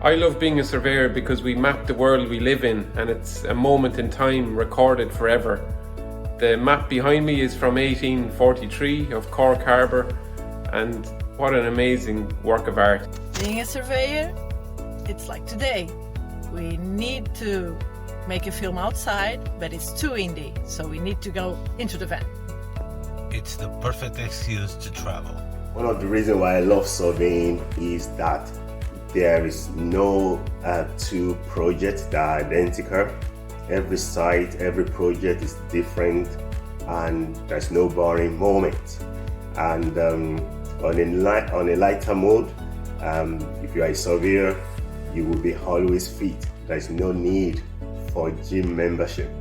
I love being a surveyor because we map the world we live in, and it's a moment in time recorded forever. The map behind me is from 1843 of Cork Harbour, and what an amazing work of art. Being a surveyor, it's like today. We need to make a film outside, but it's too windy, so we need to go into the van. It's the perfect excuse to travel. One of the reasons why I love surveying is that there is no two projects that are identical. Every site, every project is different, and there's no boring moment. And on a lighter mode, if you are a surveyor, you will be always fit. There's no need for gym membership.